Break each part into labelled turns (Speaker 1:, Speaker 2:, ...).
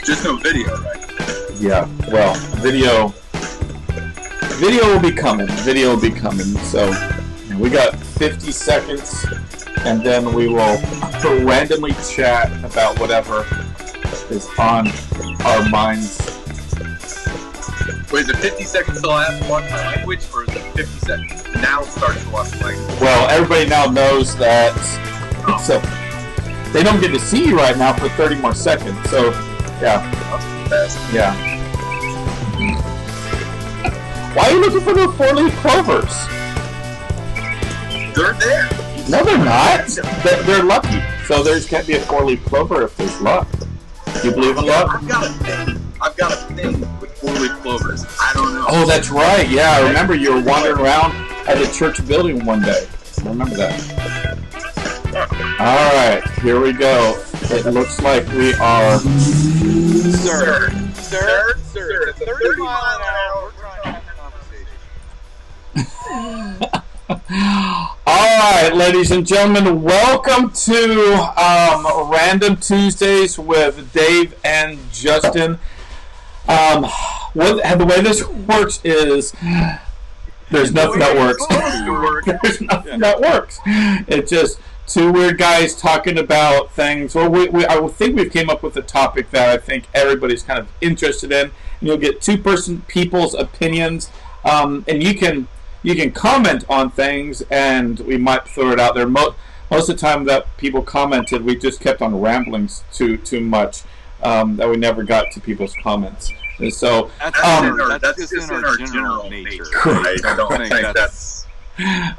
Speaker 1: Just no video, right?
Speaker 2: Yeah, well, video will be coming. Video will be coming. So we got 50 seconds, and then we will randomly chat about whatever is on our minds.
Speaker 1: Wait, is it 50 seconds till I have to watch my language, or is it 50 seconds now start to watch my language?
Speaker 2: Well, everybody now knows that. So they don't get to see you right now for 30 more seconds. So, yeah.
Speaker 1: That's the best.
Speaker 2: Yeah. Why are you looking for the 4-leaf clovers?
Speaker 1: They're there.
Speaker 2: No, they're not. They're lucky. So there's can't be a 4-leaf clover if there's luck. Do you believe in luck?
Speaker 1: I've got a thing with 4-leaf clovers. I don't know.
Speaker 2: Oh, that's right. Yeah, I remember you were wandering around at the church building one day. I remember that. All right, here we go. It looks like we are...
Speaker 1: Sir. It's a 30-mile-an-hour. We're trying to have a conversation.
Speaker 2: All right, ladies and gentlemen, welcome to Random Tuesdays with Dave and Justin. The way this works is there's nothing that works. There's nothing that works. It's just two weird guys talking about things. Well, I think we've came up with a topic that I think everybody's kind of interested in. And you'll get people's opinions, and you can comment on things, and we might throw it out there. Most of the time that people commented, we just kept on rambling too much, that we never got to people's comments. And so
Speaker 1: that's just in our general nature. I don't think that's...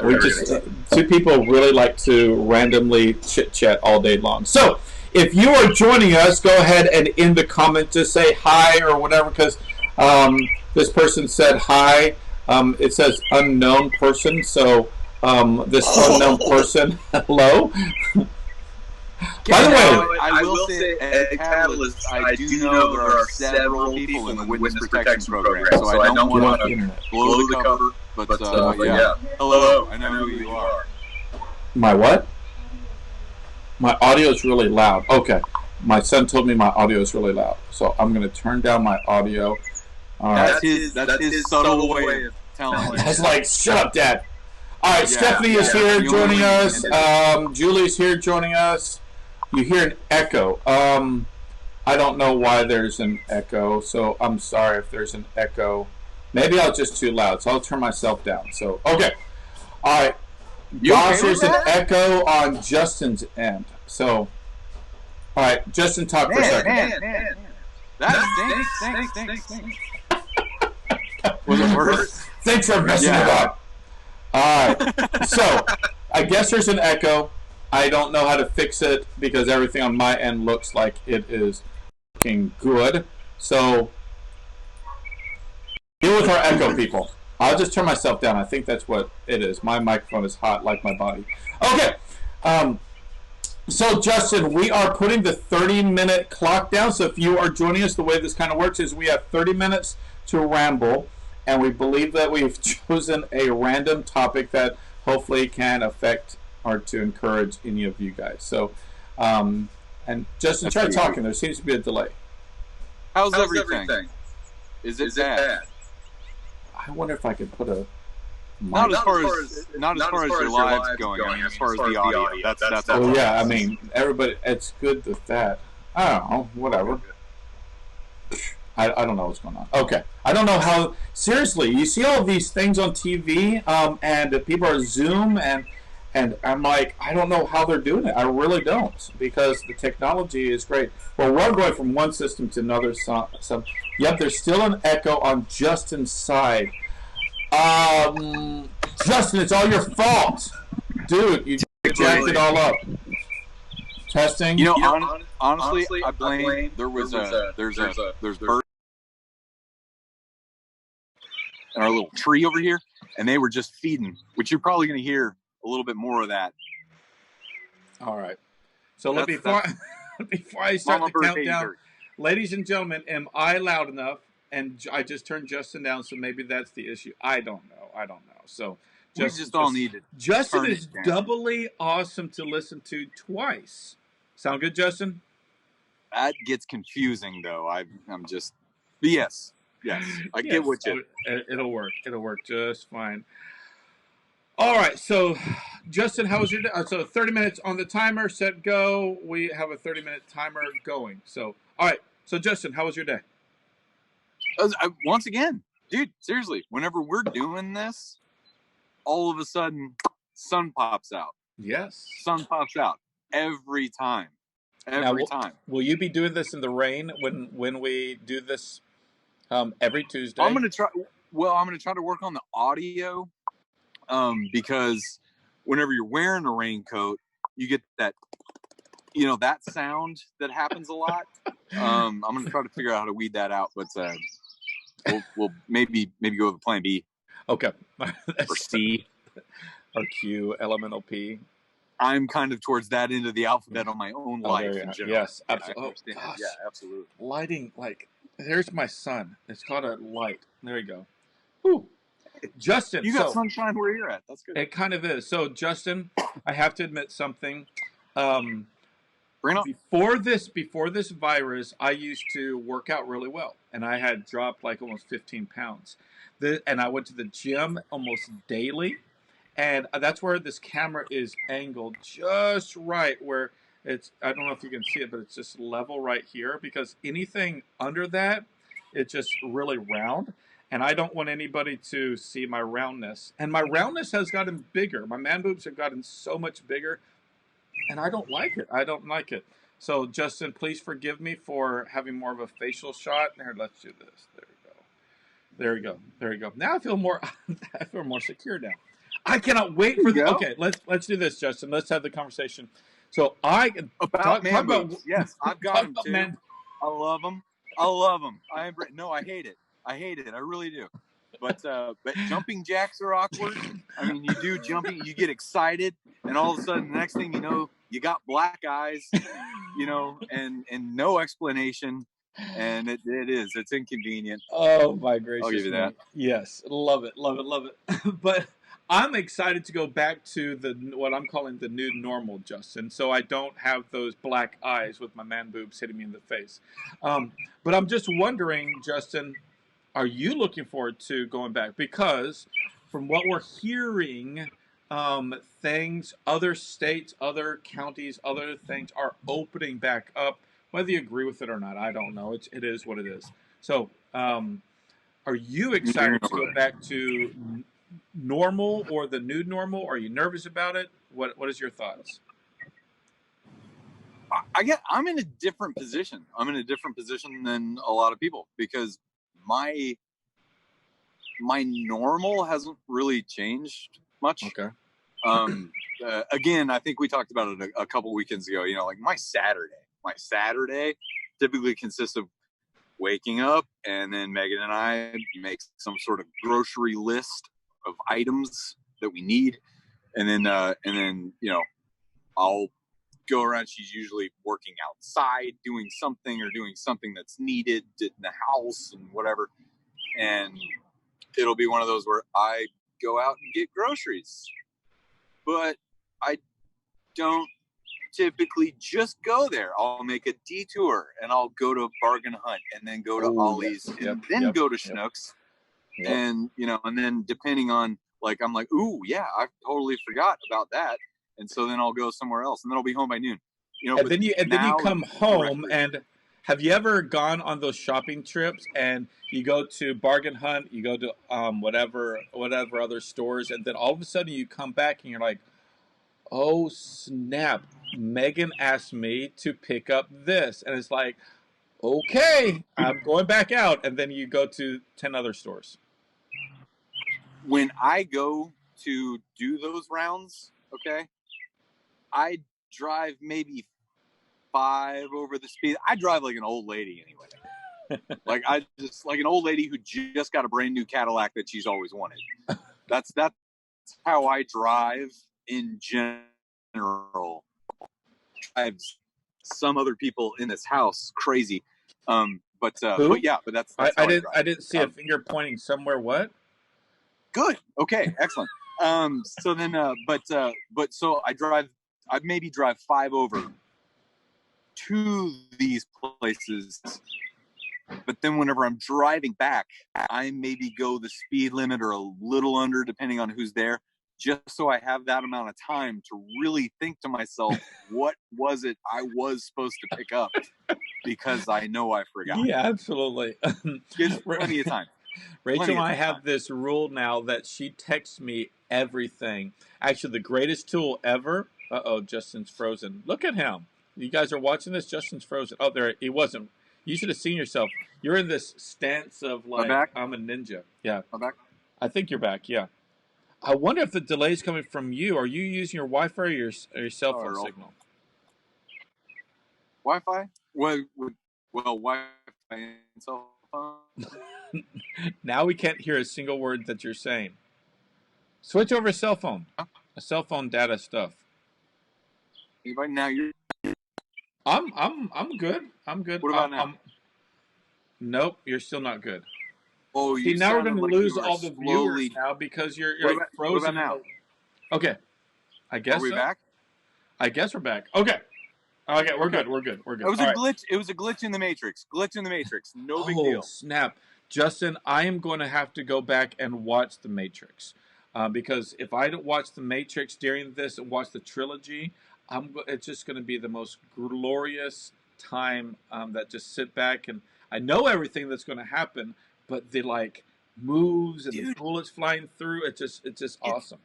Speaker 2: We just two people really like to randomly chit chat all day long. So if you are joining us, go ahead and in the comments just say hi or whatever, because this person said hi. It says unknown person, so this unknown person, hello. By the way,
Speaker 1: I will say at Catalyst, I do know there are several people in the witness protection program, so I don't want to blow the cover. But yeah. Hello, I know who you are.
Speaker 2: My what? My audio is really loud. Okay. My son told me my audio is really loud, so I'm going to turn down my audio. All right.
Speaker 1: That's his subtle way of telling me.
Speaker 2: That's like, shut up, Dad. All right, yeah, Stephanie is here joining us. Julie's here joining us. You hear an echo. I don't know why there's an echo, so I'm sorry if there's an echo. Maybe I was just too loud, so I'll turn myself down. So, okay. All right. Gosh, there's an echo on Justin's end. So, all right. Justin, talk for a second.
Speaker 1: That stinks. Was it worse?
Speaker 2: Thanks for messing it up. All right. So, I guess there's an echo. I don't know how to fix it because everything on my end looks like it is looking good. So, deal with our echo, people. I'll just turn myself down. I think that's what it is. My microphone is hot like my body. Okay. So, Justin, we are putting the 30-minute clock down. So, if you are joining us, the way this kind of works is we have 30 minutes to ramble, and we believe that we've chosen a random topic that hopefully can affect or to encourage any of you guys. So, and Justin, try talking. There seems to be a delay.
Speaker 1: How's everything? Is it bad?
Speaker 2: I wonder if I could put a...
Speaker 1: Not as far as your live's going. I mean, as far as the audio. That's
Speaker 2: well, yeah, I mean, everybody, it's good with that. I don't know, whatever. I don't know what's going on. Okay. I don't know how... Seriously, you see all these things on TV, and people are Zoom, and I'm like, I don't know how they're doing it. I really don't, because the technology is great. Well, we're going from one system to another. Yep, there's still an echo on Justin's side. Justin, it's all your fault. Dude, you jacked it all up. Testing.
Speaker 1: You know, honestly, I blame. There's birds in our little tree over here, and they were just feeding, which you're probably going to hear a little bit more of that.
Speaker 2: All right. So before I start the countdown, ladies and gentlemen, am I loud enough? And I just turned Justin down, so maybe that's the issue. I don't know. So
Speaker 1: we just all need it.
Speaker 2: Justin is doubly awesome to listen to twice. Sound good, Justin?
Speaker 1: That gets confusing, though. I'm just... But yes. I get what you...
Speaker 2: It'll work. It'll work just fine. All right, so Justin, how was your day? So 30 minutes on the timer, set, go. We have a 30-minute timer going. So, all right. So, Justin, how was your day?
Speaker 1: Once again, dude, seriously, whenever we're doing this, all of a sudden, sun pops out.
Speaker 2: Yes.
Speaker 1: Sun pops out every time. Every time.
Speaker 2: Will you be doing this in the rain when we do this every Tuesday?
Speaker 1: I'm going to try to work on the audio. Because whenever you're wearing a raincoat, you get that you know, that sound that happens a lot. I'm going to try to figure out how to weed that out, but we'll maybe go with plan B.
Speaker 3: Okay.
Speaker 1: Or C.
Speaker 3: Or Q, elemental P.
Speaker 1: I'm kind of towards that end of the alphabet on my own life in general.
Speaker 3: Yes, absolutely.
Speaker 1: Yeah, yeah, absolutely.
Speaker 3: Lighting, like, there's my sun. It's called a light. There you go. Whew. Justin,
Speaker 1: you got sunshine where you're at. That's good.
Speaker 3: It kind of is. So, Justin, I have to admit something. Before this virus, I used to work out really well, and I had dropped like almost 15 pounds. And I went to the gym almost daily, and that's where this camera is angled just right, where it's, I don't know if you can see it, but it's just level right here, because anything under that, it's just really round. And I don't want anybody to see my roundness. And my roundness has gotten bigger. My man boobs have gotten so much bigger. And I don't like it. I don't like it. So, Justin, please forgive me for having more of a facial shot. Here, let's do this. There we go. There we go. There we go. Now I feel more secure now. I cannot wait for the. Okay, let's do this, Justin. Let's have the conversation. So
Speaker 1: talk about yes, I've got them too. Man. I love them. No, I hate it. I really do. But jumping jacks are awkward. I mean, you do jumping, you get excited, and all of a sudden, the next thing you know, you got black eyes, you know, and no explanation, and it's inconvenient.
Speaker 3: Oh my gracious!
Speaker 1: I'll give you that.
Speaker 3: Yes, love it. But I'm excited to go back to what I'm calling the new normal, Justin. So I don't have those black eyes with my man boobs hitting me in the face. But I'm just wondering, Justin, are you looking forward to going back? Because from what we're hearing, other states, other counties, other things are opening back up. Whether you agree with it or not, I don't know. It is what it is. So, are you excited to go back to normal or the new normal? Are you nervous about it? What is your thoughts?
Speaker 1: I'm in a different position. I'm in a different position than a lot of people, because my normal hasn't really changed much.
Speaker 3: Okay.
Speaker 1: Again, I think we talked about it a couple weekends ago. You know, like my Saturday typically consists of waking up, and then Megan and I make some sort of grocery list of items that we need, and then you know, I'll go around. She's usually working outside, doing something that's needed in the house and whatever. And it'll be one of those where I go out and get groceries, but I don't typically just go there. I'll make a detour, and I'll go to Bargain Hunt, and then go to Ollie's, and then go to Schnucks. Yep. And, you know, and then depending on, like, I'm like, ooh, yeah, I totally forgot about that. And so then I'll go somewhere else, and then I'll be home by noon. You know,
Speaker 3: and then you come home. And have you ever gone on those shopping trips and you go to Bargain Hunt, you go to whatever other stores, and then all of a sudden you come back and you're like, oh snap, Megan asked me to pick up this, and it's like, okay, I'm going back out, and then you go to 10 other stores.
Speaker 1: When I go to do those rounds, okay, I drive maybe 5 over the speed. I drive like an old lady anyway. Like an old lady who just got a brand new Cadillac that she's always wanted. That's how I drive in general. Drives some other people in this house crazy. But yeah, but that's
Speaker 3: I didn't see a finger pointing somewhere. What?
Speaker 1: Good. Okay. Excellent. So then, but so I maybe drive 5 over to these places, but then whenever I'm driving back, I maybe go the speed limit or a little under, depending on who's there, just so I have that amount of time to really think to myself, what was it I was supposed to pick up? Because I know I forgot.
Speaker 3: Yeah, absolutely.
Speaker 1: Gives plenty of time.
Speaker 3: Rachel and I have this rule now that she texts me everything. Actually, the greatest tool ever. Uh-oh, Justin's frozen. Look at him. You guys are watching this? Justin's frozen. Oh, there, he wasn't. You should have seen yourself. You're in this stance of like, I'm a ninja. Yeah.
Speaker 1: I'm back?
Speaker 3: I think you're back, yeah. I wonder if the delay is coming from you. Are you using your Wi-Fi or your cell phone signal?
Speaker 1: Wi-Fi? Well, Wi-Fi and cell phone.
Speaker 3: Now we can't hear a single word that you're saying. Switch over to cell phone.
Speaker 1: Huh?
Speaker 3: A cell phone data stuff.
Speaker 1: Right now, you're.
Speaker 3: I'm good. I'm good.
Speaker 1: What about now?
Speaker 3: Nope, you're still not good.
Speaker 1: Oh,
Speaker 3: See,
Speaker 1: you
Speaker 3: now we're going
Speaker 1: sounded
Speaker 3: to
Speaker 1: like
Speaker 3: lose
Speaker 1: you were
Speaker 3: all the viewers
Speaker 1: slowly.
Speaker 3: now because you're
Speaker 1: What
Speaker 3: like
Speaker 1: about- what
Speaker 3: frozen.
Speaker 1: about now?
Speaker 3: Okay, I guess
Speaker 1: Are we
Speaker 3: so.
Speaker 1: back?
Speaker 3: I guess we're back. Okay, we're good. We're good. We're good.
Speaker 1: It was
Speaker 3: All
Speaker 1: a
Speaker 3: right.
Speaker 1: glitch. It was a glitch in the Matrix. Glitch in the Matrix. No big
Speaker 3: Oh,
Speaker 1: deal.
Speaker 3: snap. Justin, I am going to have to go back and watch The Matrix. Because if I don't watch The Matrix during this and watch the trilogy, it's just going to be the most glorious time that just sit back and I know everything that's going to happen, but the like moves and the
Speaker 1: Dude.
Speaker 3: bullets flying through, it's just awesome.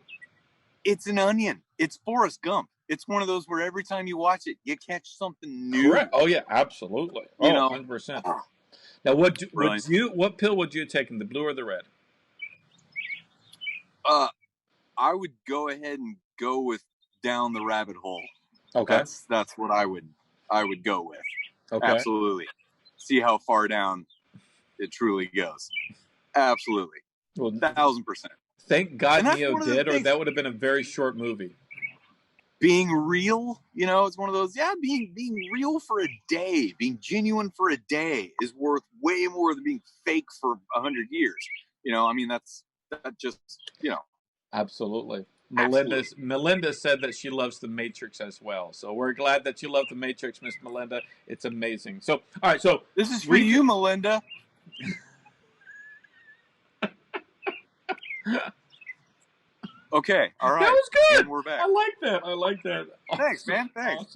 Speaker 1: It's an onion. It's Forrest Gump. It's one of those where every time you watch it, you catch something new.
Speaker 3: Correct. Oh yeah, absolutely.
Speaker 1: You know,
Speaker 3: 100%. Now, what pill would you have taken, the blue or the red?
Speaker 1: I would go ahead and go with down the rabbit hole.
Speaker 3: Okay.
Speaker 1: That's what I would go with.
Speaker 3: Okay.
Speaker 1: Absolutely. See how far down it truly goes. Absolutely.
Speaker 3: Well,
Speaker 1: 1,000%.
Speaker 3: Thank God
Speaker 1: And that's
Speaker 3: Neo
Speaker 1: one of the
Speaker 3: did, or
Speaker 1: things-
Speaker 3: that would have been a very short movie.
Speaker 1: Being real, it's one of those, being real for a day, being genuine for a day is worth way more than being fake for 100 years.
Speaker 3: Absolutely.
Speaker 1: Absolutely.
Speaker 3: Melinda said that she loves The Matrix as well. So we're glad that you love The Matrix, Miss Melinda. It's amazing. So, all right. So
Speaker 1: This is for you, Melinda. Okay, all right.
Speaker 3: That was good.
Speaker 1: And we're back.
Speaker 3: I like that.
Speaker 1: Thanks, man. Thanks.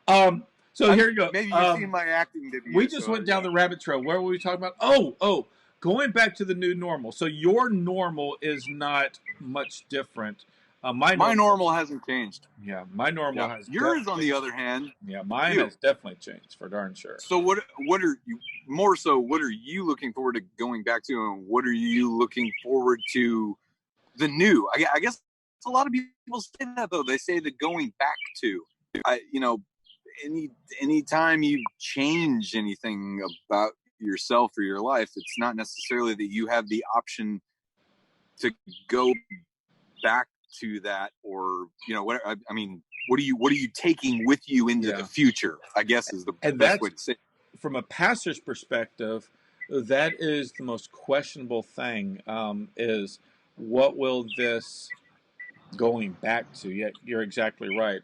Speaker 3: Awesome. So here you go.
Speaker 1: Maybe you've seen my acting videos.
Speaker 3: We just went down the rabbit trail. Where were we talking about? Oh, going back to the new normal. So your normal is not much different. My
Speaker 1: normal hasn't changed.
Speaker 3: Yeah, my normal has.
Speaker 1: Yours, on the other hand.
Speaker 3: Yeah, mine has definitely changed for darn sure.
Speaker 1: So what are you more so? What are you looking forward to going back to, and what are you looking forward to? The new. I guess a lot of people say that though. They say the going back to. Any time you change anything about yourself or your life, it's not necessarily that you have the option to go back to that, or what are you taking with you into the future, I guess is the best way to say it.
Speaker 3: From a pastor's perspective, that is the most questionable thing, is what will this going back to, you're exactly right,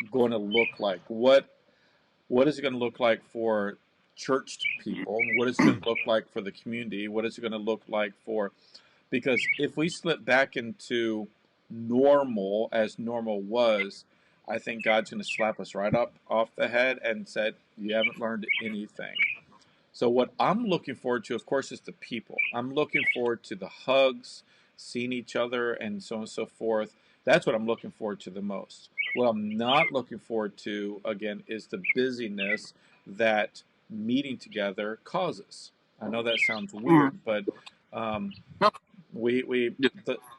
Speaker 3: going to look like? What is it going to look like for church people? What is it going to look like for the community? What is it going to look like because if we slip back into normal as normal was, I think God's going to slap us right up off the head and said, you haven't learned anything. So what I'm looking forward to, of course, is the people. I'm looking forward to the hugs, seeing each other, and so on and so forth. That's what I'm looking forward to the most. What I'm not looking forward to, again, is the busyness that meeting together causes. I know that sounds weird, but the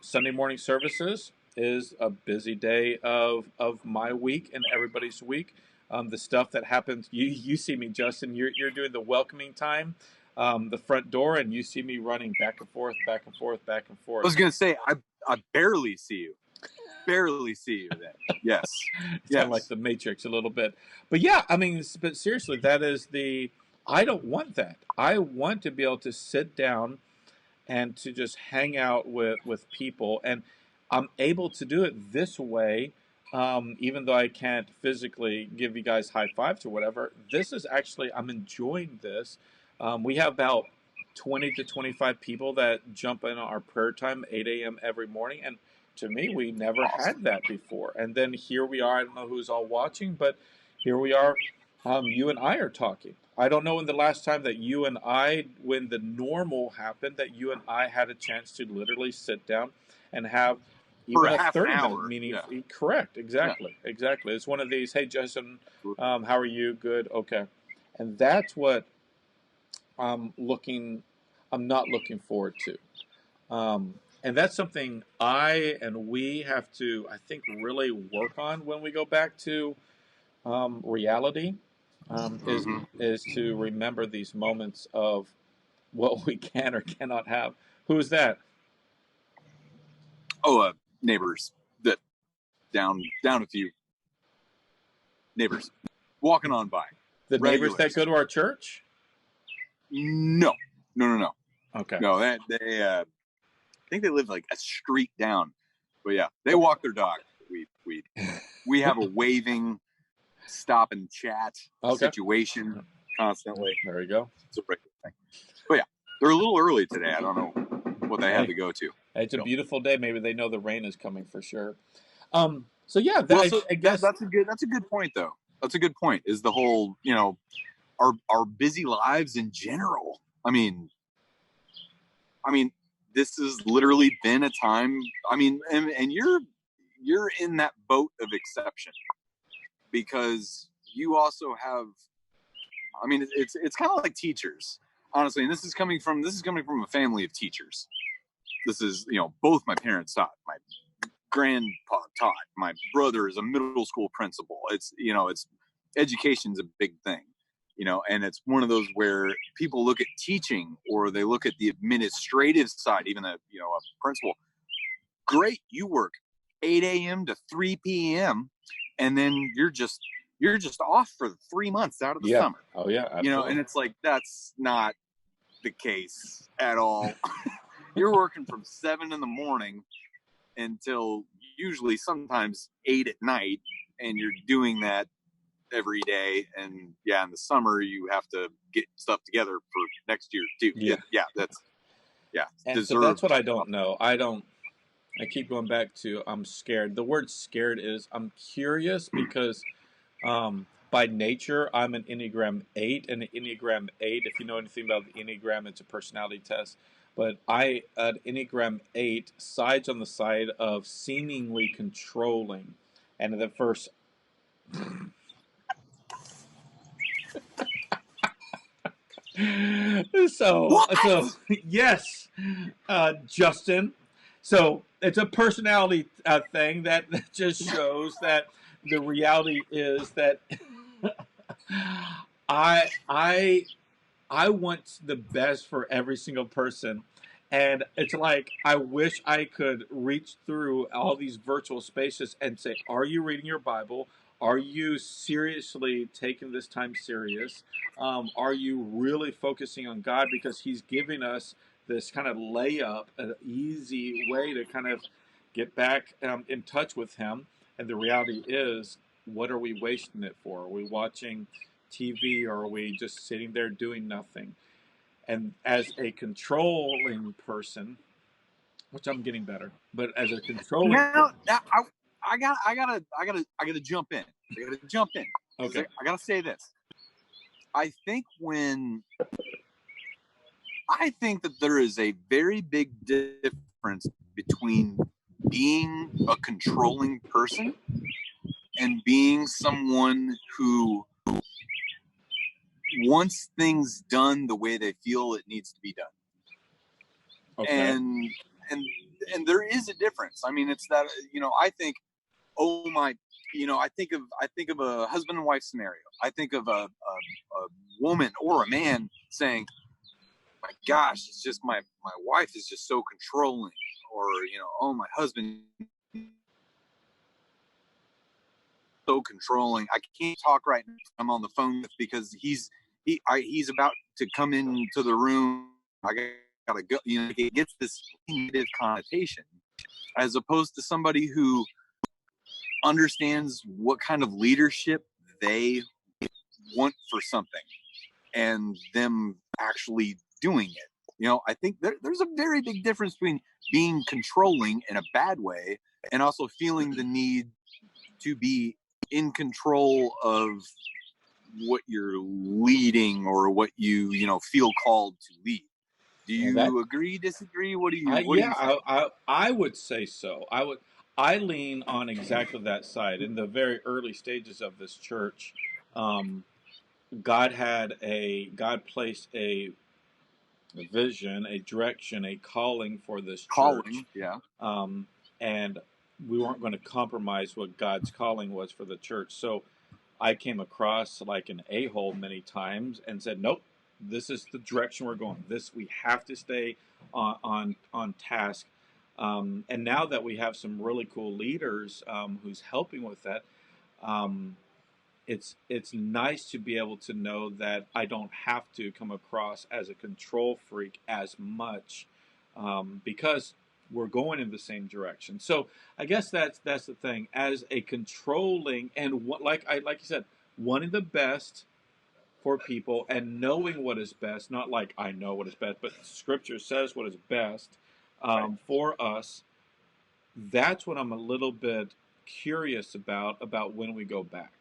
Speaker 3: Sunday morning services is a busy day of my week and everybody's week. The stuff that happens, you see me, Justin. You're doing the welcoming time, the front door, and you see me running back and forth, back and forth, back and forth.
Speaker 1: I was gonna say I barely see you. Barely see you then. Yes.
Speaker 3: It's kind of like the Matrix a little bit. But yeah, but seriously, that is I don't want that. I want to be able to sit down and to just hang out with people. And I'm able to do it this way, even though I can't physically give you guys high fives or whatever. This is actually, I'm enjoying this. We have about 20 to 25 people that jump in our prayer time, 8 a.m. every morning. And to me, we never had that before. And then here we are. I don't know who's all watching, but here we are. You and I are talking. I don't know when the last time that you and I, when the normal happened, that you and I had a chance to literally sit down and have even a 30-minute meeting. Yeah. Correct. Exactly. Yeah. Exactly. It's one of these, hey, Justin, how are you? Good. Okay. And that's what I'm not looking forward to. And that's something we have to, I think, really work on when we go back to reality. is
Speaker 1: Hmm.
Speaker 3: to remember these moments of what we can or cannot have. Who is that?
Speaker 1: Oh, neighbors that down a few neighbors walking on by.
Speaker 3: The neighbors that
Speaker 1: Regulars.
Speaker 3: go to our church?
Speaker 1: No, no, no, no,
Speaker 3: Okay.
Speaker 1: no. They I think they live like a street down. But yeah, they walk their dog. We have a waving, stop and chat
Speaker 3: Okay.
Speaker 1: situation constantly.
Speaker 3: There you go.
Speaker 1: It's a regular thing. But yeah, they're a little early today. I don't know what they had
Speaker 3: Hey,
Speaker 1: to go to.
Speaker 3: it's a
Speaker 1: So,
Speaker 3: beautiful day. Maybe they know the rain is coming for sure. So yeah,
Speaker 1: well, so
Speaker 3: I guess
Speaker 1: that's a good point though. That's a good point. Is the whole our busy lives in general. I mean, this has literally been a time. I mean, and you're in that boat of exception because you also have. I mean, it's kind of like teachers, honestly. And this is coming from a family of teachers. This is both my parents taught. My grandpa taught. My brother is a middle school principal. It's education's a big thing. And it's one of those where people look at teaching or they look at the administrative side, even a principal. Great, you work 8 a.m. to 3 p.m. and then you're just off for 3 months out of the summer.
Speaker 3: Oh yeah, absolutely.
Speaker 1: And it's like that's not the case at all. You're working from 7 in the morning until usually sometimes 8 at night, and you're doing that every day. And yeah, in the summer you have to get stuff together for next year too.
Speaker 3: Yeah. And so that's what I don't know. I keep going back to I'm scared. The word scared is I'm curious because by nature I'm an Enneagram 8, and an Enneagram 8, if you know anything about the Enneagram, it's a personality test. But an Enneagram 8 sides on the side of seemingly controlling. And the first so yes, Justin. So it's a personality thing that just shows that the reality is that I I want the best for every single person. And it's like, I wish I could reach through all these virtual spaces and say, are you reading your Bible? Are you seriously taking this time serious? Are you really focusing on God? Because He's giving us this kind of layup, an easy way to kind of get back in touch with Him. And the reality is, what are we wasting it for? Are we watching TV, or are we just sitting there doing nothing? And as a controlling person, which I'm getting better, but as a controlling
Speaker 1: now I gotta jump in.
Speaker 3: Okay.
Speaker 1: I gotta say this. I think that there is a very big difference between being a controlling person and being someone who wants things done the way they feel it needs to be done.
Speaker 3: Okay.
Speaker 1: And there is a difference. I mean, it's that I think, oh my, I think of a husband and wife scenario. I think of a woman or a man saying, my gosh, it's just my wife is just so controlling, or oh, my husband so controlling. I can't talk right now. I'm on the phone because he's about to come into the room. I gotta go. It gets this negative connotation, as opposed to somebody who understands what kind of leadership they want for something and them actually doing it. I think there's a very big difference between being controlling in a bad way and also feeling the need to be in control of what you're leading or what you feel called to lead. Do you agree, disagree? What do you think?
Speaker 3: I would say so. I lean on exactly that side. In the very early stages of this church, God placed a vision, a direction, a calling for this church.
Speaker 1: Yeah.
Speaker 3: And we weren't going to compromise what God's calling was for the church. So I came across like an a-hole many times and said, nope, this is the direction we're going. We have to stay on task. And now that we have some really cool leaders who's helping with that, um, it's nice to be able to know that I don't have to come across as a control freak as much because we're going in the same direction. So I guess that's the thing. As a controlling and like you said, wanting the best for people and knowing what is best, not like I know what is best, but Scripture says what is best for us. That's what I'm a little bit curious about when we go back.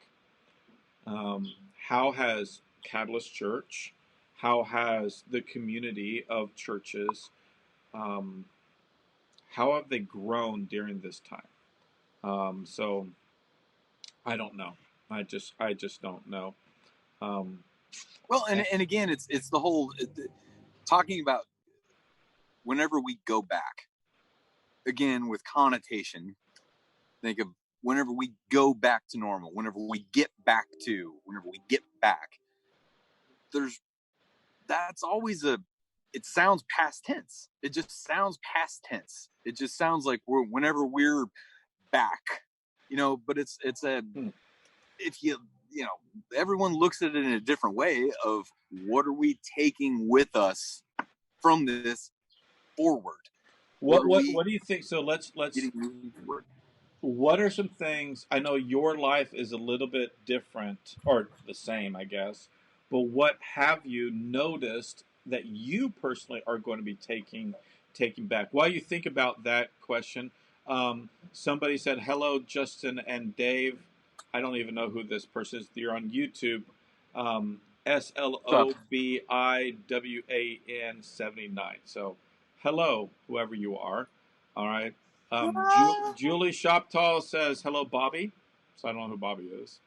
Speaker 3: How has Catalyst Church, how has the community of churches, how have they grown during this time? So I don't know. I just don't know.
Speaker 1: Well, and again, it's the whole talking about whenever we go back. Again, with connotation, think of whenever we go back to normal, whenever we get back, that's always it sounds past tense. It just sounds past tense. It just sounds like whenever we're back, but it's if everyone looks at it in a different way of what are we taking with us from this forward?
Speaker 3: What do you think? So let's what are some things? I know your life is a little bit different or the same, I guess. But what have you noticed that you personally are going to be taking back? While you think about that question, somebody said, "Hello, Justin and Dave." I don't even know who this person is. You're on YouTube. SLOBIWAN 79. So, hello, whoever you are. All right. Julie Shoptall says, hello, Bobby. So I don't know who Bobby is.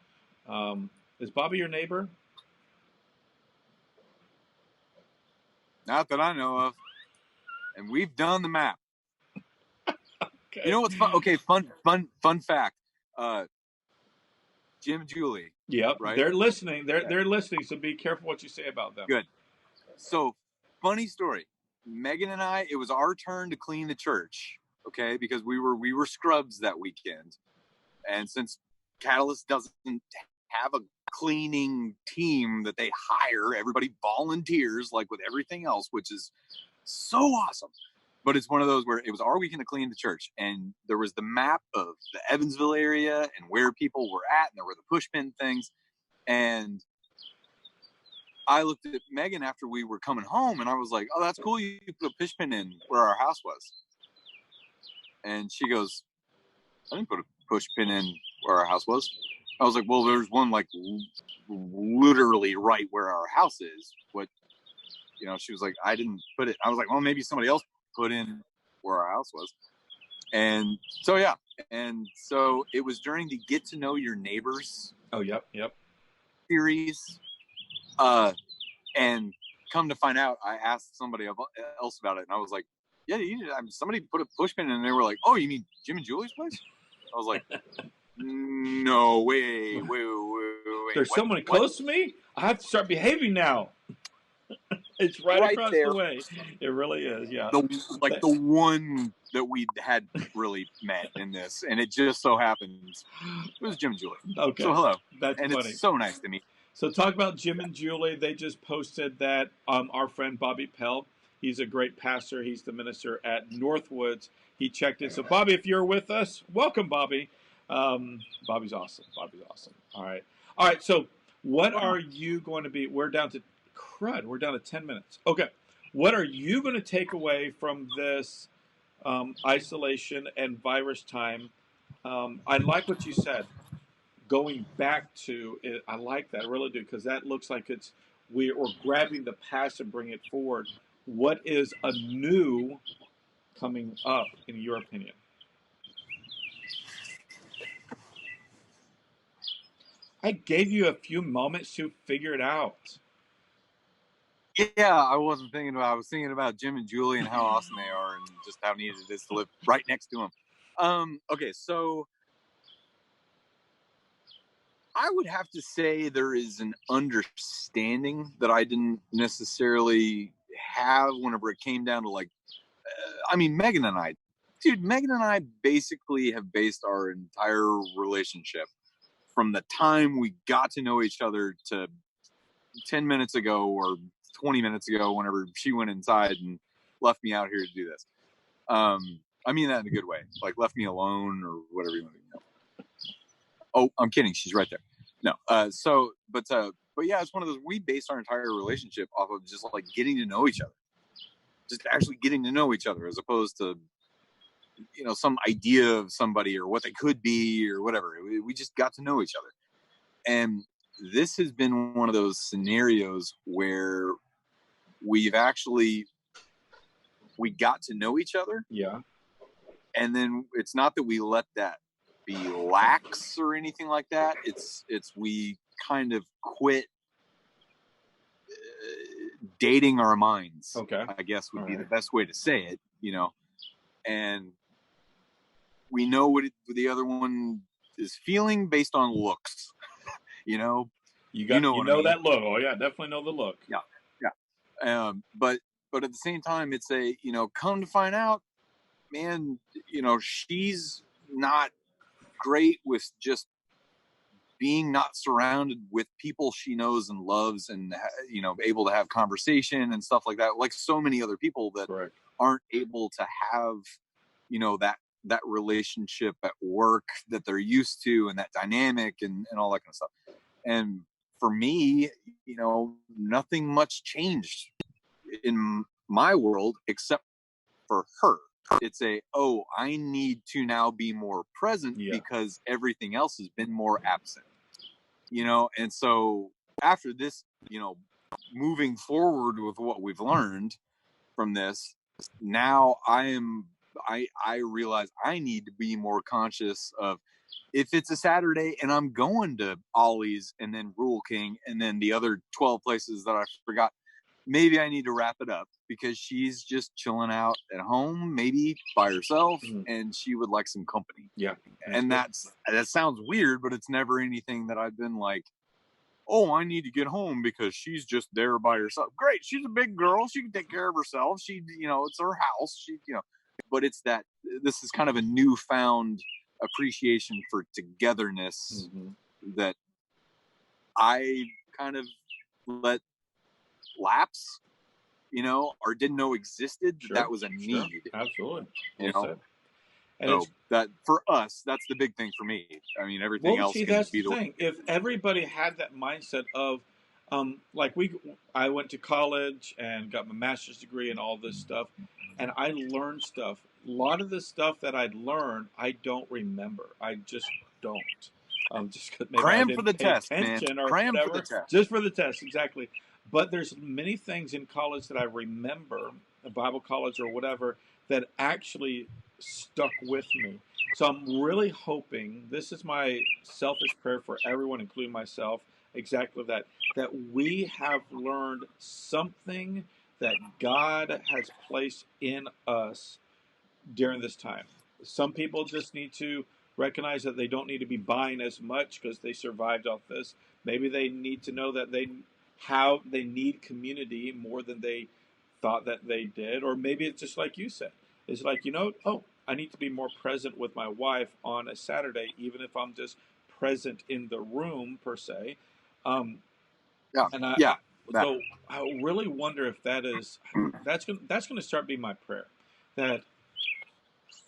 Speaker 3: Is Bobby your neighbor?
Speaker 1: Not that I know of. And we've done the map.
Speaker 3: Okay.
Speaker 1: You know what's fun? Okay, fun fact. Jim and Julie.
Speaker 3: Yep.
Speaker 1: Right?
Speaker 3: They're listening. They're listening, so be careful what you say about them.
Speaker 1: Good. So, funny story. Megan and I, it was our turn to clean the church. Okay, because we were scrubs that weekend, and since Catalyst doesn't have a cleaning team that they hire, everybody volunteers like with everything else, which is so awesome. But it's one of those where it was our weekend to clean the church, and there was the map of the Evansville area and where people were at, and there were the pushpin things, and I looked at Megan after we were coming home, and I was like, "Oh, that's cool. You put a pushpin in where our house was." And she goes, I didn't put a push pin in where our house was. I was like, well, there's one like literally right where our house is. She was like, I didn't put it. I was like, well, maybe somebody else put in where our house was. And so, yeah. And so it was during the Get to Know Your Neighbors.
Speaker 3: Oh, yep.
Speaker 1: Series. And come to find out, I asked somebody else about it, and I was like, yeah, somebody put a pushpin in, and they were like, oh, you mean Jim and Julie's place? I was like, no, wait.
Speaker 3: There's someone close to me? I have to start behaving now. It's right across there. The way. It really is, yeah.
Speaker 1: The one that we had really met in this, and it just so happens it was Jim and Julie.
Speaker 3: Okay.
Speaker 1: So hello.
Speaker 3: That's
Speaker 1: and
Speaker 3: funny.
Speaker 1: It's so nice to meet.
Speaker 3: So talk about Jim and Julie. They just posted that our friend Bobby Pell, he's a great pastor. He's the minister at Northwoods. He checked in. So Bobby, if you're with us, welcome, Bobby. Bobby's awesome. All right. So what are you going to be? We're down to 10 minutes. Okay. What are you going to take away from this isolation and virus time? I like what you said. Going back to it, I like that. I really do, because that looks like we're grabbing the past and bringing it forward. What is a new coming up, in your opinion? I gave you a few moments to figure it out.
Speaker 1: Yeah, I was thinking about Jim and Julie and how awesome they are, and just how neat it is to live right next to them. Okay, so I would have to say there is an understanding that I didn't necessarily have whenever it came down to like, I mean, Megan and I basically have based our entire relationship from the time we got to know each other to 10 minutes ago or 20 minutes ago, whenever she went inside and left me out here to do this. I mean that in a good way, like left me alone or whatever you want to know. Oh, I'm kidding. She's right there. No. But yeah, it's one of those, we based our entire relationship off of just like getting to know each other, just actually getting to know each other, as opposed to, you know, some idea of somebody or what they could be or whatever. We just got to know each other. And this has been one of those scenarios where we got to know each other.
Speaker 3: Yeah.
Speaker 1: And then it's not that we let that be lax or anything like that. It's we kind of quit dating our minds.
Speaker 3: Okay.
Speaker 1: I guess would be the best way to say it, you know. And we know what the other one is feeling based on looks. You know.
Speaker 3: You know I mean. That look. Oh yeah, definitely know the look.
Speaker 1: Yeah. But at the same time, it's a, you know, come to find out, man, you know, she's not great with just being not surrounded with people she knows and loves, and, you know, able to have conversation and stuff like that, like so many other people that aren't able to have, you know, that relationship at work that they're used to, and that dynamic and all that kind of stuff. And for me, you know, nothing much changed in my world except for her. It's I need to now be more present because everything else has been more absent, you know? And so after this, you know, moving forward with what we've learned from this, now I realize I need to be more conscious of, if it's a Saturday and I'm going to Ollie's and then Rule King and then the other 12 places that I forgot, maybe I need to wrap it up because she's just chilling out at home, maybe by herself, and she would like some company.
Speaker 3: Yeah.
Speaker 1: And that sounds weird, but it's never anything that I've been like, oh, I need to get home because she's just there by herself. Great. She's a big girl. She can take care of herself. She, you know, it's her house. She, you know, but it's that, this is kind of a newfound appreciation for togetherness that I kind of let lapse, you know, or didn't know existed. That was a need.
Speaker 3: Absolutely.
Speaker 1: You know, and so that for us, that's the big thing for me. I mean, everything else can
Speaker 3: that's
Speaker 1: be
Speaker 3: the thing. If everybody had that mindset of, like I went to college and got my master's degree and all this stuff, and I learned stuff. A lot of the stuff that I'd learned, I don't remember. I just don't. Just maybe
Speaker 1: cram for the test, man.
Speaker 3: Cram for the test. Just for the test, exactly. But there's many things in college that I remember, Bible college or whatever, that actually stuck with me. So I'm really hoping, this is my selfish prayer for everyone, including myself, exactly that we have learned something that God has placed in us during this time. Some people just need to recognize that they don't need to be buying as much because they survived off this. Maybe they need to know that they need community more than they thought that they did. Or maybe it's just like you said. It's like, you know, I need to be more present with my wife on a Saturday, even if I'm just present in the room per se. So I really wonder if that's going to start being my prayer. That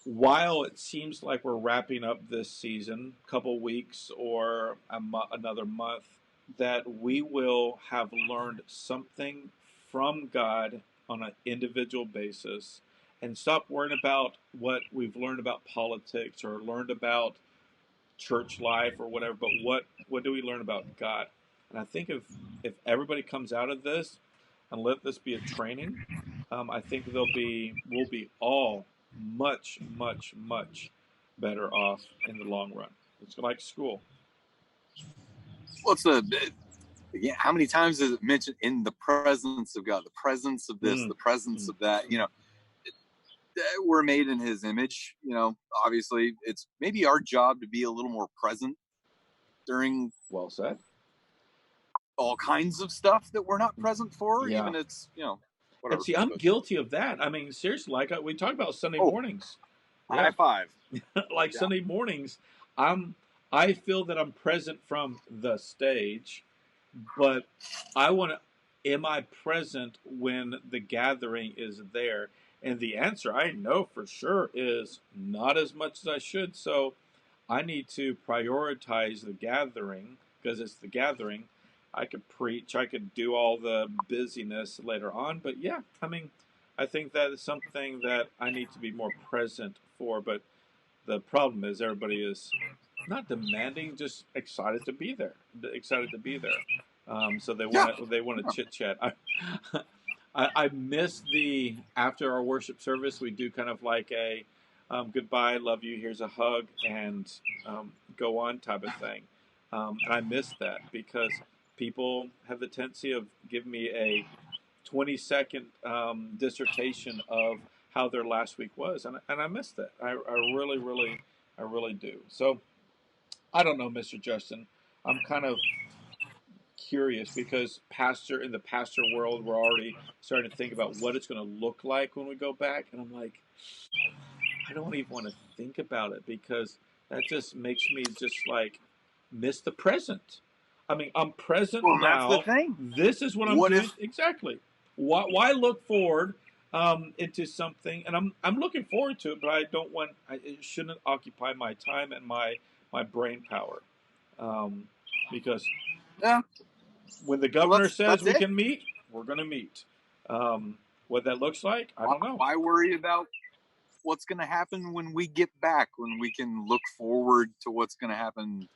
Speaker 3: while it seems like we're wrapping up this season, a couple weeks or another month, that we will have learned something from God on an individual basis, and stop worrying about what we've learned about politics or learned about church life or whatever, but what do we learn about God? And I think if everybody comes out of this and let this be a training, I think we'll be all much, much, much better off in the long run. It's like school.
Speaker 1: What's how many times is it mentioned in the presence of God, the presence of this, the presence of that? You know, we're made in His image. You know, obviously, it's maybe our job to be a little more present during
Speaker 3: Well said.
Speaker 1: all kinds of stuff that we're not present for.
Speaker 3: Yeah.
Speaker 1: Even it's
Speaker 3: And
Speaker 1: whatever.
Speaker 3: see, I'm
Speaker 1: But-
Speaker 3: guilty of that. I mean, seriously, like we talk about Sunday
Speaker 1: Oh.
Speaker 3: mornings.
Speaker 1: High five.
Speaker 3: Like
Speaker 1: Yeah.
Speaker 3: Sunday mornings, I feel that I'm present from the stage, but am I present when the gathering is there? And the answer I know for sure is not as much as I should. So I need to prioritize the gathering because it's the gathering. I could preach, I could do all the busyness later on, but yeah, I mean, I think that is something that I need to be more present for. But the problem is everybody is not demanding, just excited to be there. So they want to chit chat. I miss the after our worship service. We do kind of like a goodbye, love you, here's a hug, and go on type of thing. And I miss that because people have the tendency of giving me a 20-second dissertation of how their last week was, and I miss that. I really do. So I don't know, Mr. Justin. I'm kind of curious because in the pastor world, we're already starting to think about what it's going to look like when we go back, and I'm like, I don't even want to think about it because that just makes me just like miss the present. I mean, I'm present now.
Speaker 1: That's the thing.
Speaker 3: This is what I'm doing. Exactly. Why look forward into something? And I'm looking forward to it, but I don't want. It shouldn't occupy my time and my brain power, because when the governor says we can meet, we're going to meet. What that looks like, I don't know.
Speaker 1: Why worry about what's going to happen when we get back? When we can look forward to what's going to happen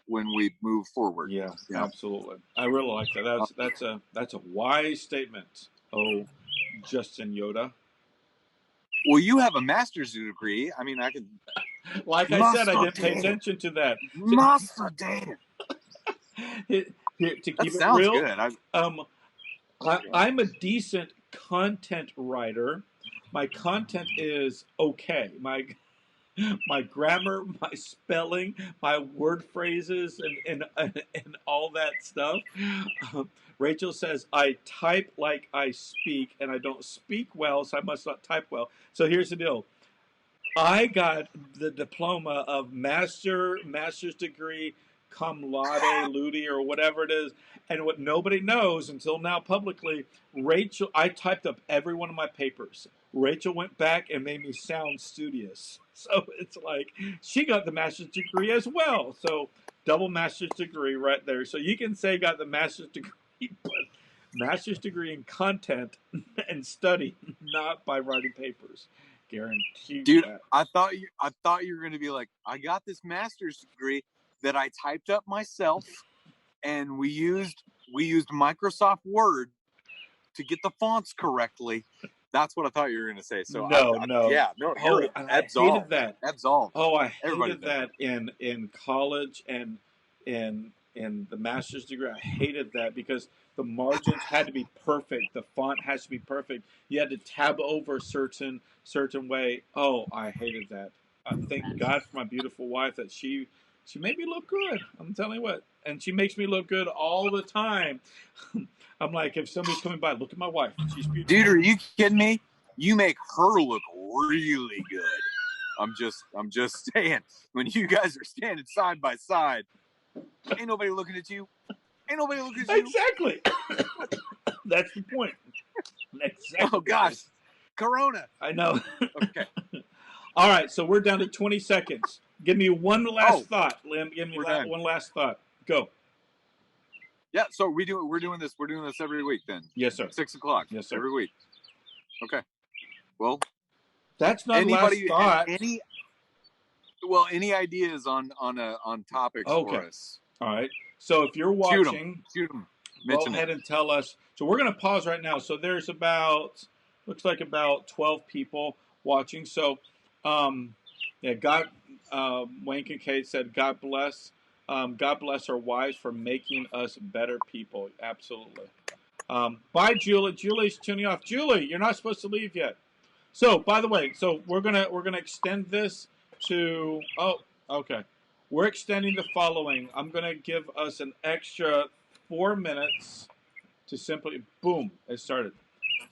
Speaker 1: when we move forward.
Speaker 3: Yeah, absolutely. I really like that. That's a wise statement. Oh, Justin Yoda.
Speaker 1: Well, you have a master's degree. I mean, I could.
Speaker 3: Like I said, I didn't pay attention to that.
Speaker 1: Master data.
Speaker 3: Here, to keep it
Speaker 1: sounds
Speaker 3: real,
Speaker 1: good.
Speaker 3: I'm a decent content writer. My content is okay. My grammar, my spelling, my word phrases, and all that stuff. Rachel says, I type like I speak, and I don't speak well, so I must not type well. So here's the deal. I got the diploma of master's degree, cum laude, ludi, or whatever it is. And what nobody knows until now publicly, Rachel, I typed up every one of my papers. Rachel went back and made me sound studious. So it's like she got the master's degree as well. So double master's degree right there. So you can say got the master's degree, but master's degree in content and study, not by writing papers. Guaranteed.
Speaker 1: Dude,
Speaker 3: that.
Speaker 1: I thought you were going to be like, I got this master's degree that I typed up myself, and we used Microsoft Word to get the fonts correctly. That's what I thought you were going to say. So
Speaker 3: no.
Speaker 1: Yeah, no.
Speaker 3: I hated that.
Speaker 1: Absolved.
Speaker 3: Oh, I
Speaker 1: Everybody
Speaker 3: hated that in college and in the master's degree. I hated that because the margins had to be perfect. The font has to be perfect. You had to tab over a certain way. Oh, I hated that. Thank God for my beautiful wife that she made me look good. I'm telling you what. And she makes me look good all the time. I'm like, if somebody's coming by, look at my wife. She's beautiful.
Speaker 1: Dude, are you kidding me? You make her look really good. I'm just saying, when you guys are standing side by side, ain't nobody looking at you. Ain't nobody looking at you.
Speaker 3: Exactly. That's the point. Exactly.
Speaker 1: Oh gosh, Corona.
Speaker 3: I know.
Speaker 1: Okay.
Speaker 3: All right, so we're down to 20 seconds. Give me one last thought, Lim. Give me one last thought. Go.
Speaker 1: Yeah. So we're doing this every week then.
Speaker 3: Yes, sir.
Speaker 1: 6 o'clock.
Speaker 3: Yes, sir.
Speaker 1: Every week. Okay. Well,
Speaker 3: that's not last thought.
Speaker 1: Any ideas on topics for us?
Speaker 3: All right. So if you're watching,
Speaker 1: shoot them.
Speaker 3: Go ahead and tell us. So we're going to pause right now. So there's looks like about 12 people watching. So, Wayne Kincaid said, God bless our wives for making us better people. Absolutely. Bye, Julie. Julie's tuning off. Julie, you're not supposed to leave yet. So, by the way, we're gonna extend this to. Oh, okay. We're extending the following. I'm going to give us an extra 4 minutes to simply, boom, it started.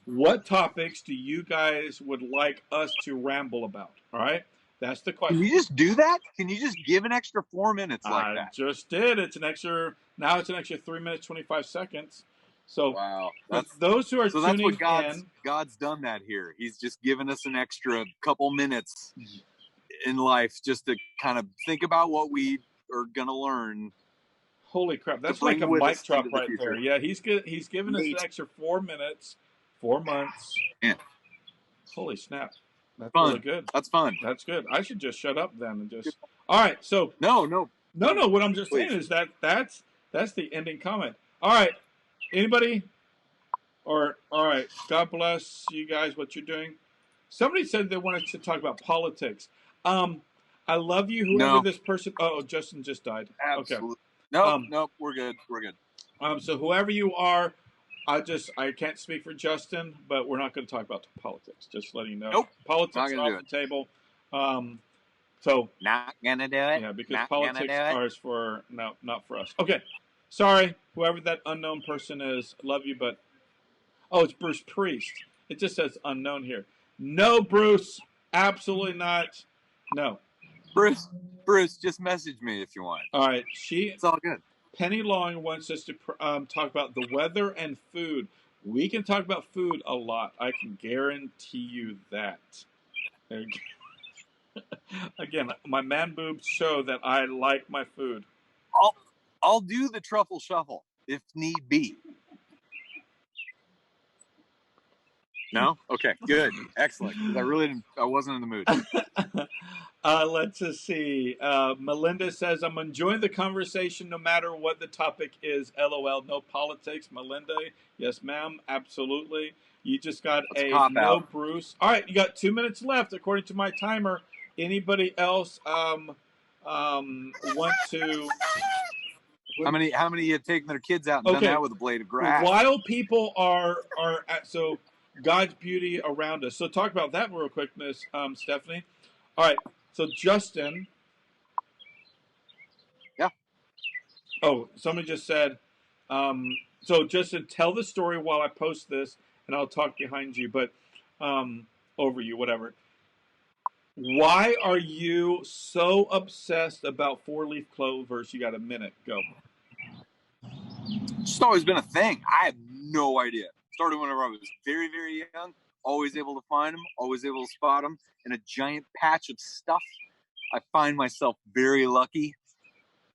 Speaker 3: What topics do you guys would like us to ramble about? All right? That's the question.
Speaker 1: Can you just do that? Can you just give an extra 4 minutes like
Speaker 3: I
Speaker 1: that?
Speaker 3: just did. It's an extra 3 minutes, 25 seconds. So,
Speaker 1: Wow.
Speaker 3: those who are
Speaker 1: So that's
Speaker 3: tuning
Speaker 1: what God's
Speaker 3: in,
Speaker 1: God's done that here. He's just given us an extra couple minutes in life just to kind of think about what we are gonna learn.
Speaker 3: holy crap, that's
Speaker 1: bring
Speaker 3: like a
Speaker 1: with
Speaker 3: mic
Speaker 1: us
Speaker 3: drop
Speaker 1: into the
Speaker 3: right
Speaker 1: future.
Speaker 3: there. Yeah, he's given us an
Speaker 1: Neat.
Speaker 3: extra 4 minutes, 4 months.
Speaker 1: Yeah.
Speaker 3: Holy snap. That's
Speaker 1: Fun.
Speaker 3: really good.
Speaker 1: That's fun.
Speaker 3: That's good. I should just shut up then and just. All right. So
Speaker 1: No.
Speaker 3: what I'm just
Speaker 1: Please.
Speaker 3: saying is that's the ending comment. All right. Anybody? Or all right. God bless you guys. What you're doing. Somebody said they wanted to talk about politics. I love you, whoever
Speaker 1: No.
Speaker 3: this person. Oh, Justin just died.
Speaker 1: Absolutely.
Speaker 3: Okay.
Speaker 1: Nope. We're good. We're good.
Speaker 3: So whoever you are, I can't speak for Justin, but we're not going to talk about politics. Just letting you know.
Speaker 1: Nope.
Speaker 3: Politics
Speaker 1: Not
Speaker 3: are
Speaker 1: gonna
Speaker 3: off
Speaker 1: do
Speaker 3: the table. So
Speaker 1: Not gonna do it.
Speaker 3: yeah, because
Speaker 1: Not
Speaker 3: politics
Speaker 1: gonna do it.
Speaker 3: are for not for us. Okay, sorry, whoever that unknown person is. Love you, but it's Bruce Priest. It just says unknown here. No, Bruce, absolutely not. No.
Speaker 1: Bruce, just message me if you want.
Speaker 3: All right,
Speaker 1: It's all good.
Speaker 3: Penny Long wants us to talk about the weather and food. We can talk about food a lot. I can guarantee you that. Again, my man boobs show that I like my food.
Speaker 1: I'll do the truffle shuffle if need be. No? Okay, good. Excellent. I wasn't in the mood.
Speaker 3: Let's just see. Melinda says, I'm enjoying the conversation no matter what the topic is. LOL. No politics. Melinda, yes, ma'am. Absolutely. You just got
Speaker 1: Let's
Speaker 3: a
Speaker 1: cop
Speaker 3: no,
Speaker 1: out.
Speaker 3: Bruce. All right, you got 2 minutes left according to my timer. Anybody else want to?
Speaker 1: How many have taken their kids out and done that with a blade of grass?
Speaker 3: While people are so God's beauty around us. So talk about that real quick, Miss Stephanie. All right. So Justin.
Speaker 1: Yeah.
Speaker 3: Oh, somebody just said. So Justin, tell the story while I post this, and I'll talk behind you, but over you, whatever. Why are you so obsessed about 4-leaf clovers? You got a minute. Go.
Speaker 1: It's just always been a thing. I have no idea. Started whenever I was very, very young. Always able to find them. Always able to spot them in a giant patch of stuff. I find myself very lucky,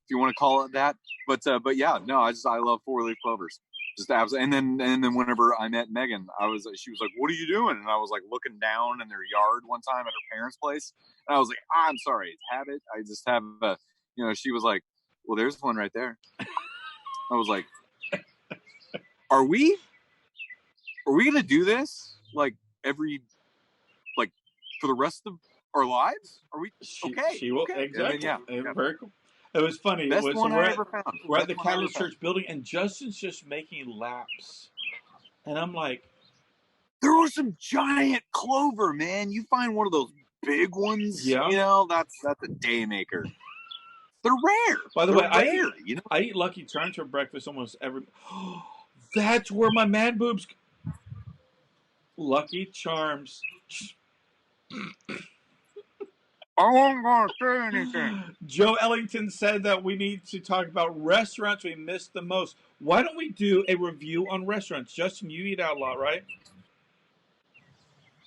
Speaker 1: if you want to call it that. But yeah, no, I love 4-leaf clovers. Just absolutely. And then whenever I met Megan, she was like, "What are you doing?" And I was like looking down in their yard one time at her parents' place, and I was like, "I'm sorry, it's habit. I just have a," She was like, "Well, there's one right there." I was like, "Are we gonna do this like for the rest of our lives? Are we okay?"
Speaker 3: She will,
Speaker 1: okay.
Speaker 3: exactly.
Speaker 1: Then,
Speaker 3: very cool. It was funny.
Speaker 1: Best one I ever found.
Speaker 3: We're at the Catalyst Church building, and Justin's just making laps, and I'm like,
Speaker 1: there was some giant clover, man. You find one of those big ones,
Speaker 3: yeah.
Speaker 1: That's a day maker. They're rare.
Speaker 3: By the way,
Speaker 1: I
Speaker 3: eat Lucky Charms for breakfast almost every. That's where my man boobs. Lucky Charms.
Speaker 1: I wasn't going to say anything.
Speaker 3: Joe Ellington said that we need to talk about restaurants we missed the most. Why don't we do a review on restaurants? Justin, you eat out a lot, right?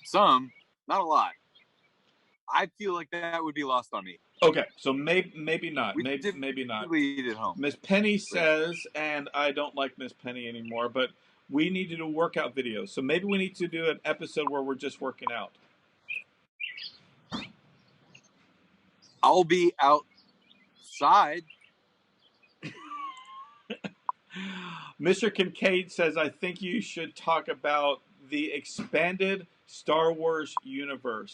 Speaker 1: Some, not a lot. I feel like that would be lost on me.
Speaker 3: Okay, so maybe not. Maybe not.
Speaker 1: We eat at home.
Speaker 3: Miss Penny says, and I don't like Miss Penny anymore, but we need to do workout videos. So maybe we need to do an episode where we're just working out.
Speaker 1: I'll be outside.
Speaker 3: Mr. Kincaid says, I think you should talk about the expanded Star Wars universe.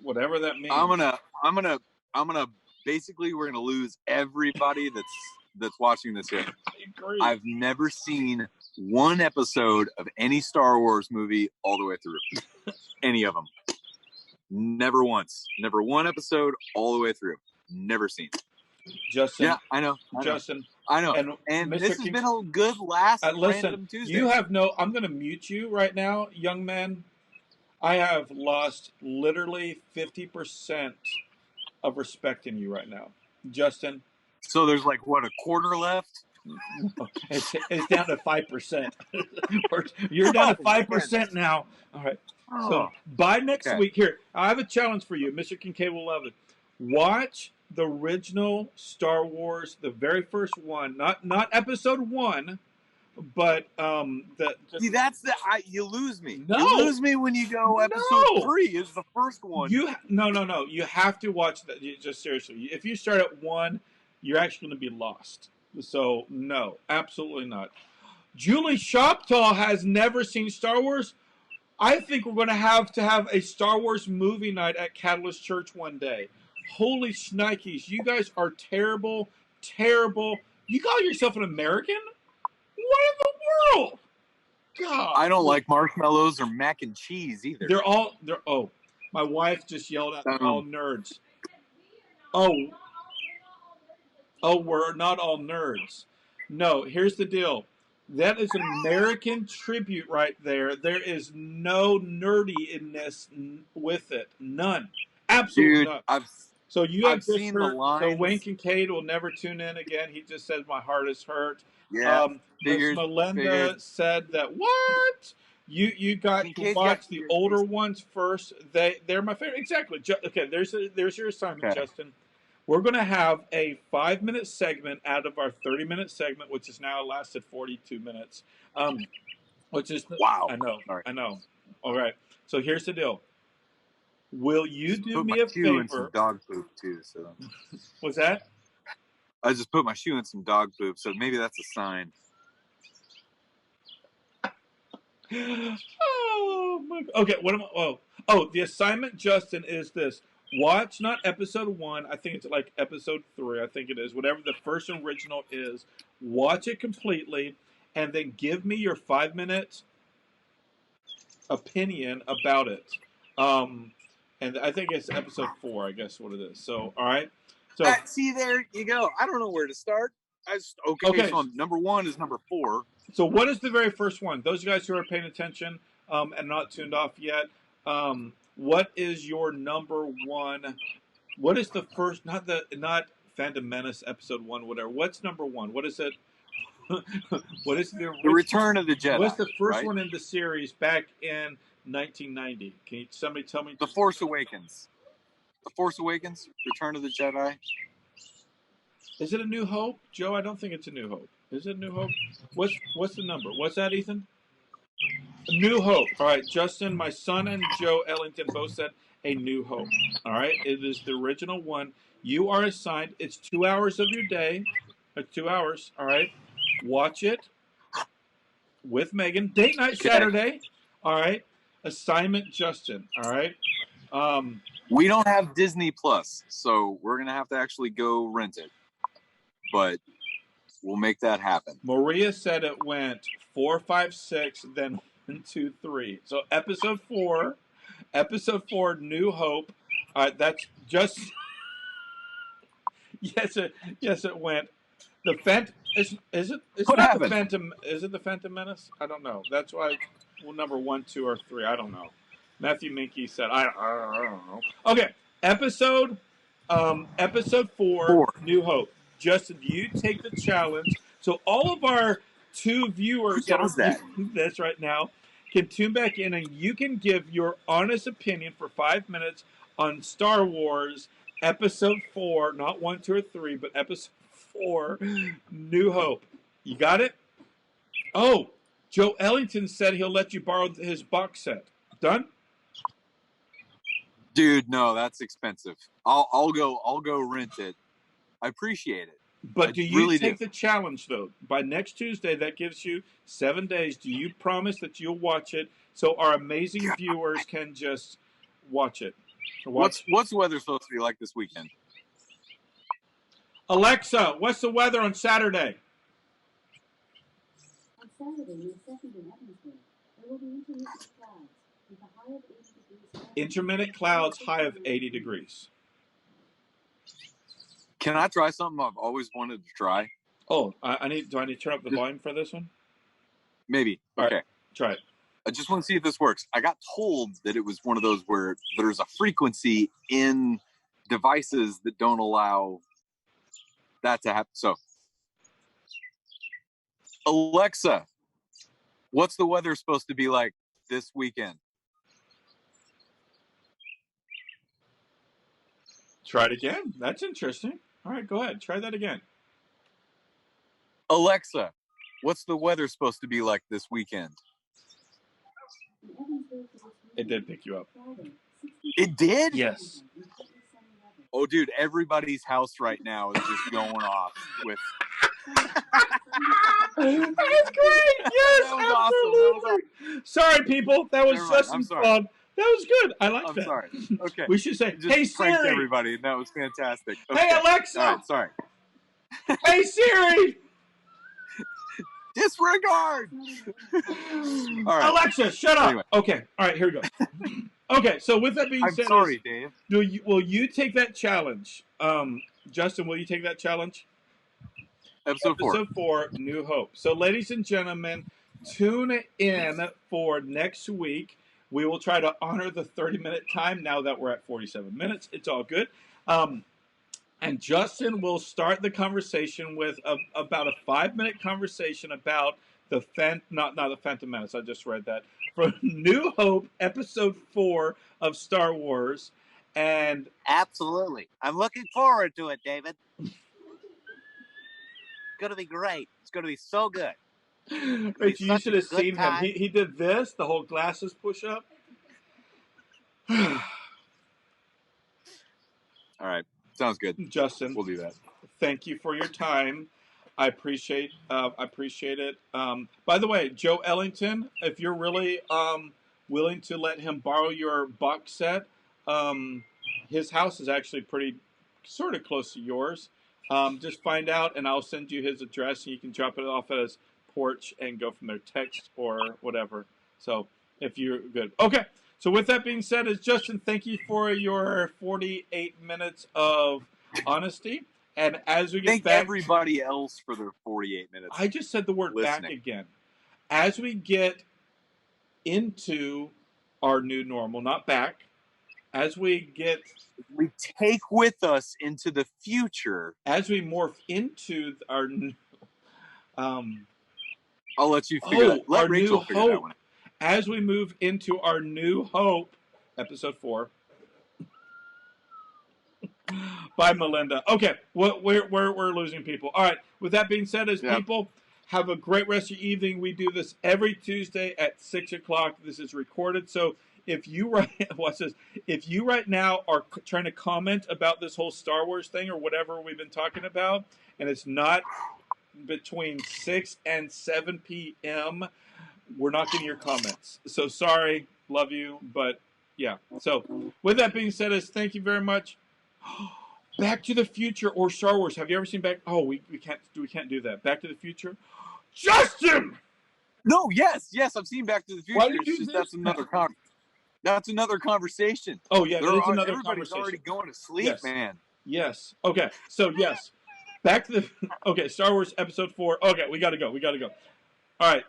Speaker 3: Whatever that means.
Speaker 1: I'm gonna basically we're gonna lose everybody that's watching this here.
Speaker 3: I agree.
Speaker 1: I've never seen one episode of any Star Wars movie all the way through. Any of them. Never once. Never one episode all the way through. Never seen.
Speaker 3: Justin.
Speaker 1: Yeah, I know.
Speaker 3: Justin.
Speaker 1: I know.
Speaker 3: And
Speaker 1: And
Speaker 3: Mr.
Speaker 1: this has
Speaker 3: King-
Speaker 1: been a good last
Speaker 3: listen,
Speaker 1: Random Tuesday.
Speaker 3: you have no. I'm going to mute you right now, young man. I have lost literally 50% of respect in you right now, Justin.
Speaker 1: So there's like what, a quarter left?
Speaker 3: It's down to 5%. You're down to 5% now. All right. So by next
Speaker 1: Okay.
Speaker 3: week, here I have a challenge for you. Mr. Kincaid will love it. Watch the original Star Wars, the very first one, not episode 1, but
Speaker 1: See, that's you lose me.
Speaker 3: No.
Speaker 1: You lose me when you go episode 3 is the first one.
Speaker 3: No. You have to watch that. Just seriously, if you start at 1, you're actually going to be lost. So no, absolutely not. Julie Shoptaw has never seen Star Wars. I think we're going to have a Star Wars movie night at Catalyst Church one day. Holy shnikes, you guys are terrible, terrible. You call yourself an American? What in the world? God.
Speaker 1: I don't like marshmallows or mac and cheese either.
Speaker 3: Oh, my wife just yelled out, they're all nerds. Oh, we're not all nerds. No, here's the deal. That is an American tribute right there. There is no nerdy-ness with it. None. Absolutely none. So you have just heard. So Wayne Kincaid will never tune in again. He just says my heart is hurt.
Speaker 1: Yeah.
Speaker 3: Miss Melinda said that what? You got to watch the older ones first. They're my favorite. Exactly. Okay, there's your assignment, Justin. We're going to have a 5-minute segment out of our 30-minute segment, which has now lasted 42 minutes. Which is
Speaker 1: wow.
Speaker 3: I know. All right. So here's the deal. Will you do me a favor?
Speaker 1: Shoe in some dog poop too. So.
Speaker 3: What's that?
Speaker 1: I just put my shoe in some dog poop, so maybe that's a sign.
Speaker 3: Oh my. Okay. What am I? Oh, the assignment, Justin, is this. Watch not episode 1. I think it's like episode 3. I think it is. Whatever the first original is. Watch it completely, and then give me your 5-minute opinion about it. And I think it's episode 4. I guess what it is. So all right. So
Speaker 1: see, there you go. I don't know where to start. Okay. So number 1 is number 4.
Speaker 3: So what is the very first one? Those guys who are paying attention and not tuned off yet. What is your number 1? What is the first? Not Phantom Menace episode 1, whatever. What's number 1? What is it? What is the
Speaker 1: Return of the Jedi?
Speaker 3: What's the first one in the series back in 1990? Can somebody tell me?
Speaker 1: The Force Awakens. The Force Awakens. Return of the Jedi.
Speaker 3: Is it A New Hope, Joe? I don't think it's A New Hope. Is it A New Hope? What's the number? What's that, Ethan? New Hope. All right, Justin, my son, and Joe Ellington both said A New Hope. All right, it is the original one. You are assigned. It's 2 hours of your day. 2 hours. All right, watch it with Megan. Date night Saturday. All right. Assignment, Justin. All right.
Speaker 1: We don't have Disney Plus, so we're gonna have to actually go rent it. But we'll make that happen.
Speaker 3: Maria said it went 4, 5, 6, then 1, 2, 3. So episode 4, New Hope. That's just yes, it went. The Phantom is it? It's
Speaker 1: what
Speaker 3: not
Speaker 1: happened?
Speaker 3: The Phantom. Is it the Phantom Menace? I don't know. That's why. Well, number 1, 2, or 3. I don't know. Matthew Minky said I don't know. Okay, episode 4, New Hope. Justin, do you take the challenge? So all of our 2 viewers
Speaker 1: that are
Speaker 3: that's right now can tune back in, and you can give your honest opinion for 5 minutes on Star Wars Episode 4, not 1, 2, or 3, but Episode 4, New Hope. You got it? Oh, Joe Ellington said he'll let you borrow his box set. Done?
Speaker 1: Dude, no, that's expensive. I'll go rent it. I appreciate it.
Speaker 3: But do you take the challenge, though? By next Tuesday, that gives you 7 days. Do you promise that you'll watch it so our amazing viewers can just watch it?
Speaker 1: What's the weather supposed to be like this weekend?
Speaker 3: Alexa, what's the weather on Saturday?
Speaker 4: On Saturday, May 2nd in Edmonton, there will be intermittent clouds with a high of 80 degrees
Speaker 3: Intermittent clouds, high of 80 degrees.
Speaker 1: Can I try something I've always wanted to try?
Speaker 3: Oh, do I need to turn up the volume for this one?
Speaker 1: Maybe.
Speaker 3: All
Speaker 1: Okay.
Speaker 3: right, try it.
Speaker 1: I just want to see if this works. I got told that it was one of those where there's a frequency in devices that don't allow that to happen. So, Alexa, what's the weather supposed to be like this weekend?
Speaker 3: Try it again. That's interesting. All right, go ahead. Try that again.
Speaker 1: Alexa, what's the weather supposed to be like this weekend?
Speaker 3: It did pick you up.
Speaker 1: It did?
Speaker 3: Yes.
Speaker 1: Oh, dude, everybody's house right now is just going off with.
Speaker 3: That's great. Yes,
Speaker 1: That was awesome. That was
Speaker 3: absolutely. Sorry, people. That was
Speaker 1: Never mind. I'm
Speaker 3: Justin's
Speaker 1: sorry.
Speaker 3: fault. That was good. I like
Speaker 1: I'm
Speaker 3: that.
Speaker 1: sorry. Okay.
Speaker 3: We should say,
Speaker 1: Just
Speaker 3: "Hey
Speaker 1: pranked
Speaker 3: Siri."
Speaker 1: everybody, and that was fantastic. Okay.
Speaker 3: Hey Alexa.
Speaker 1: All right, sorry.
Speaker 3: Hey Siri.
Speaker 1: Disregard. All right.
Speaker 3: Alexa, shut up.
Speaker 1: Anyway.
Speaker 3: Okay. All right. Here we go. Okay. So with that being
Speaker 1: I'm
Speaker 3: said,
Speaker 1: sorry, Dave.
Speaker 3: will you take that challenge? Justin, will you take that challenge?
Speaker 1: Episode 4.
Speaker 3: Episode 4, New Hope. So, ladies and gentlemen, tune in for next week. We will try to honor the 30-minute time now that we're at 47 minutes. It's all good. And Justin will start the conversation with about a 5-minute conversation about the not the Phantom Menace. I just read that. For New Hope, Episode 4 of Star Wars. And
Speaker 4: absolutely. I'm looking forward to it, David. It's going to be great. It's going to be so good.
Speaker 3: Rich, you should have seen him. He did this, the whole glasses push up.
Speaker 1: All right. Sounds good.
Speaker 3: Justin,
Speaker 1: We'll do that.
Speaker 3: Thank you for your time. I appreciate it. By the way, Joe Ellington, if you're really willing to let him borrow your box set, his house is actually pretty sort of close to yours. Just find out, and I'll send you his address, and you can drop it off at his porch and go from there, text or whatever. So if you're good. Okay. So with that being said, Justin, thank you for your 48 minutes of honesty. And as we get
Speaker 1: Thank
Speaker 3: back,
Speaker 1: everybody else for their 48 minutes.
Speaker 3: I just said the word
Speaker 1: listening.
Speaker 3: back again. As we get into our new normal, not back, as we
Speaker 1: take with us into the future.
Speaker 3: As we morph into our
Speaker 1: I'll let you figure that. Let Rachel figure that one out.
Speaker 3: As we move into our New Hope, Episode 4, by Melinda. Okay, we're losing people. All right. With that being said, people, have a great rest of your evening. We do this every Tuesday at 6:00. This is recorded, so if you right now are trying to comment about this whole Star Wars thing or whatever we've been talking about, and it's not between 6 and 7 p.m., we're not getting your comments. So sorry, love you, but yeah. So with that being said, thank you very much. Back to the Future or Star Wars. Have you ever seen Back? Oh, we can't do that. Back to the Future. Justin.
Speaker 1: No, yes, I've seen Back to the Future.
Speaker 3: Why did you
Speaker 1: that's another conversation.
Speaker 3: Oh yeah, that's another
Speaker 1: everybody's
Speaker 3: conversation.
Speaker 1: already going to sleep, man.
Speaker 3: Yes. Okay. So yes, back to the Star Wars Episode 4. Okay, we gotta go. All right.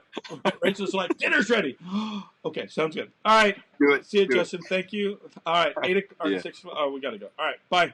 Speaker 3: Rachel's like, dinner's ready. Okay, sounds good. All right.
Speaker 1: Do it.
Speaker 3: See you, Justin. Thank you. All right. 8 or 6. Oh, we gotta go. All right. Bye.